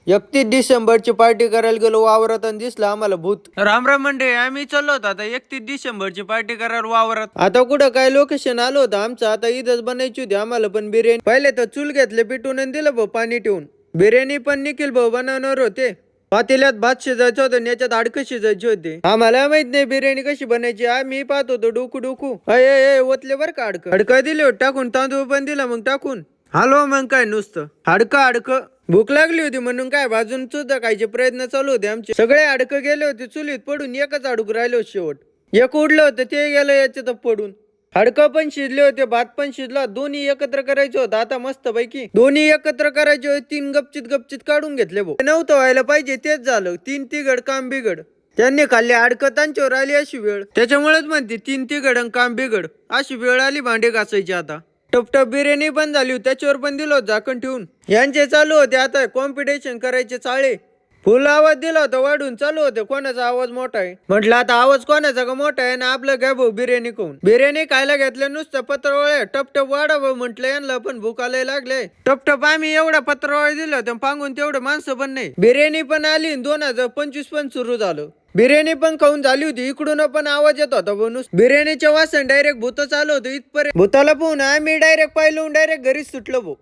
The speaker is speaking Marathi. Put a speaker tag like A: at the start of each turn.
A: 31 डिसेंबरची पार्टी करायला गेलो वावरात आणि दिसलं आम्हाला भूत. राम राम मंडळी, आम्ही चाललो होतो आता 31 डिसेंबरची पार्टी करायला वावरात. आता कुठं काय लोकेशन आलो होतं आमचं, आता इथंच बनायची होती आम्हाला पण बिर्याणी. पहिले तर चूल घेतले पिटून आणि दिलं भाऊ पाणी ठेवून. बिर्याणी पण निखिल भाऊ बनवणार होते. पातेल्यात भात शिजायचं होतं आणि याच्यात हाडकं शिजायचे होते. आम्हाला माहित नाही बिर्याणी कशी बनायची, आम्ही पाहत होतो डोकू डोकू. अय ओतले बरं का हाडकं दिले होते टाकून, तांदूळ पण दिला मग टाकून. हॅलो मग काय नुसतं हाडकं. भूक लागली होती म्हणून काय भाजून सुद्धा खायचे प्रयत्न चालू होते आमचे. सगळे हाडकं गेले होते चुलीत पडून, एकच हाडूक राहिलो शेवट. एक उडलं होतं ते गेलं याच्यात पडून. हाडकं पण शिजले होते, भात पण शिजला, दोन्ही एकत्र करायचे होतं. आता मस्त पैकी दोन्ही एकत्र करायचे होते. 3 गपचित काढून घेतले भाऊ. नव्हतं व्हायला पाहिजे तेच झालं. 3 तिघड काम बिघड. त्यांनी खाल्ले हाडकं, त्यांच्यावर आली अशी वेळ. त्याच्यामुळेच म्हणते 3 तिघड काम बिघड. अशी वेळ आली भांडे घासायची आता. टपटप बिर्याणी पण झाली होती, त्याच्यावर पण दिलं होतं झाकण ठेवून. यांचे चालू होते आता कॉम्पिटिशन करायचे चाळे. फुल आवाज दिला होता वाढून, चालू होते कोणाचा आवाज मोठा आहे. म्हटलं आता आवाज कोणाचा का मोठा आहे ना आपलं घ्या भाऊ बिर्याणी खाऊन. बिर्याणी खायला घेतलं नुसतं पत्रवळे टपटप वाढा भाऊ. म्हटलं यांना पण भूक आलाय लागले. टपटप आम्ही एवढा पत्रवळे दिलं होतं, पांगून तेवढं माणसं पण नाही. बिर्याणी पण आली 2025 पण सुरू झालं. बिर्याणी पण खाऊन झाली होती, इकडून पण आवाज येत होता बनूस. बिर्याणीच्या वासन डायरेक्ट भूत चालू होतं इथपर्यंत. भूताला पाहून आम्ही डायरेक्ट पाहिलं डायरेक्ट घरीच सुटलो भाऊ.